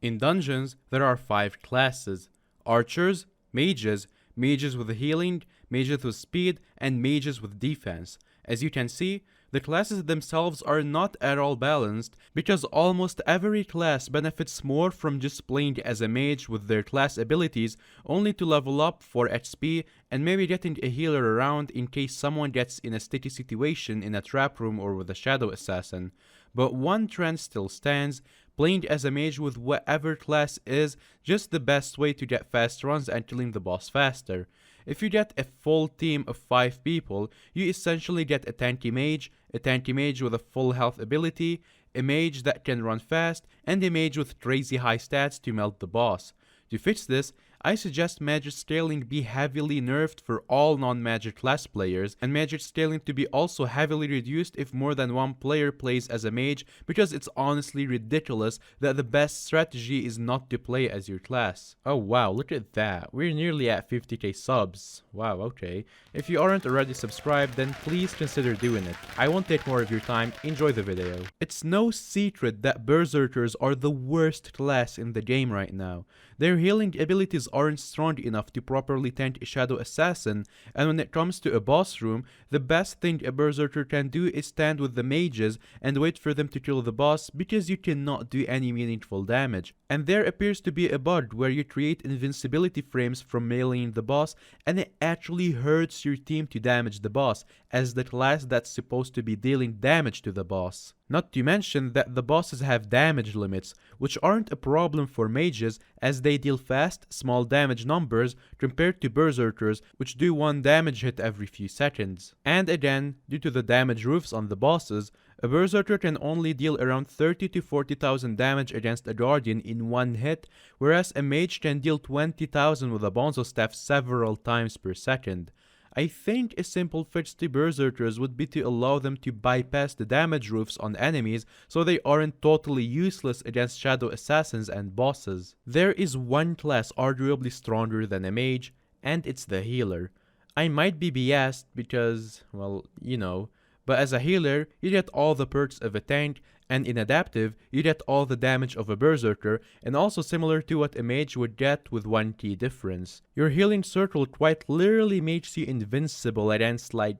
In dungeons, there are 5 classes: archers, mages, mages with healing, mages with speed, and mages with defense. As you can see, the classes themselves are not at all balanced because almost every class benefits more from just playing as a mage with their class abilities only to level up for HP and maybe getting a healer around in case someone gets in a sticky situation in a trap room or with a shadow assassin. But one trend still stands: playing as a mage with whatever class is just the best way to get fast runs and killing the boss faster. If you get a full team of 5 people, you essentially get a tanky mage with a full health ability, a mage that can run fast, and a mage with crazy high stats to melt the boss. To fix this, I suggest magic scaling be heavily nerfed for all non-magic class players, and magic scaling to be also heavily reduced if more than one player plays as a mage, because it's honestly ridiculous that the best strategy is not to play as your class. Oh wow, look at that, we're nearly at 50k subs. Wow, okay. If you aren't already subscribed, then please consider doing it. I won't take more of your time, enjoy the video. It's no secret that berserkers are the worst class in the game right now. Their healing abilities aren't strong enough to properly tank a shadow assassin, and when it comes to a boss room, the best thing a berserker can do is stand with the mages and wait for them to kill the boss, because you cannot do any meaningful damage. And there appears to be a bug where you create invincibility frames from meleeing the boss, and it actually hurts your team to damage the boss, as the class that's supposed to be dealing damage to the boss. Not to mention that the bosses have damage limits, which aren't a problem for mages as they deal fast, small damage numbers compared to berserkers, which do 1 damage hit every few seconds. And again, due to the damage roofs on the bosses, a berserker can only deal around 30 to 40,000 damage against a guardian in 1 hit, whereas a mage can deal 20,000 with a bonzo staff several times per second. I think a simple fix to berserkers would be to allow them to bypass the damage roofs on enemies so they aren't totally useless against shadow assassins and bosses. There is one class arguably stronger than a mage, and it's the healer. I might be biased because, well, you know, but as a healer, you get all the perks of a tank, and in adaptive, you get all the damage of a berserker, and also similar to what a mage would get with 1 key difference. Your healing circle quite literally makes you invincible against like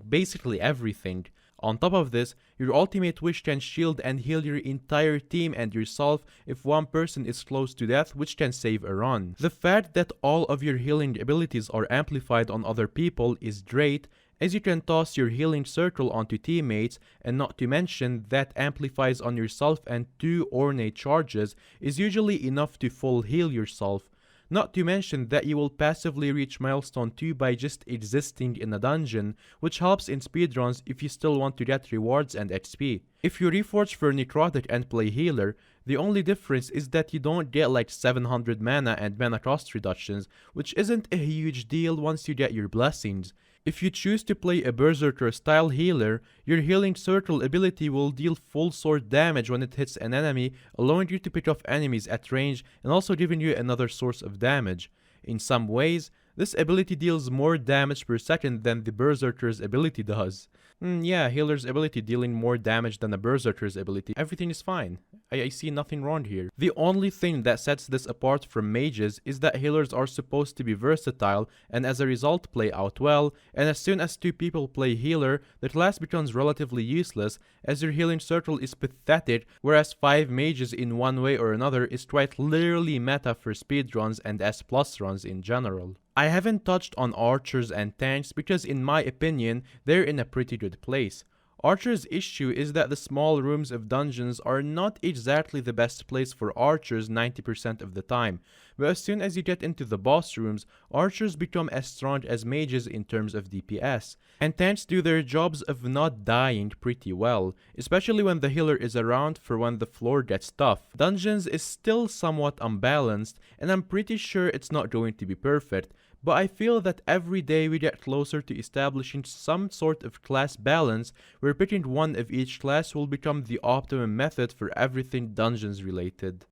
basically everything. On top of this, your ultimate wish can shield and heal your entire team and yourself if one person is close to death, which can save a run. The fact that all of your healing abilities are amplified on other people is great, as you can toss your healing circle onto teammates, and not to mention that amplifies on yourself, and 2 ornate charges is usually enough to full heal yourself. Not to mention that you will passively reach milestone 2 by just existing in a dungeon, which helps in speedruns if you still want to get rewards and XP. If you reforge for necrotic and play healer, the only difference is that you don't get like 700 mana and mana cost reductions, which isn't a huge deal once you get your blessings. If you choose to play a berserker style healer, your healing circle ability will deal full sword damage when it hits an enemy, allowing you to pick off enemies at range and also giving you another source of damage. In some ways, this ability deals more damage per second than the berserker's ability does. Yeah, healer's ability dealing more damage than a berserker's ability. Everything is fine. I see nothing wrong here. The only thing that sets this apart from mages is that healers are supposed to be versatile and as a result play out well, and as soon as 2 people play healer, the class becomes relatively useless as your healing circle is pathetic, whereas 5 mages in one way or another is quite literally meta for speedruns and S+ runs in general. I haven't touched on archers and tanks because in my opinion, they're in a pretty good place. Archer's issue is that the small rooms of dungeons are not exactly the best place for archers 90% of the time, but as soon as you get into the boss rooms, archers become as strong as mages in terms of DPS, and tanks do their jobs of not dying pretty well, especially when the healer is around for when the floor gets tough. Dungeons is still somewhat unbalanced, and I'm pretty sure it's not going to be perfect, but I feel that every day we get closer to establishing some sort of class balance where picking one of each class will become the optimum method for everything dungeons related.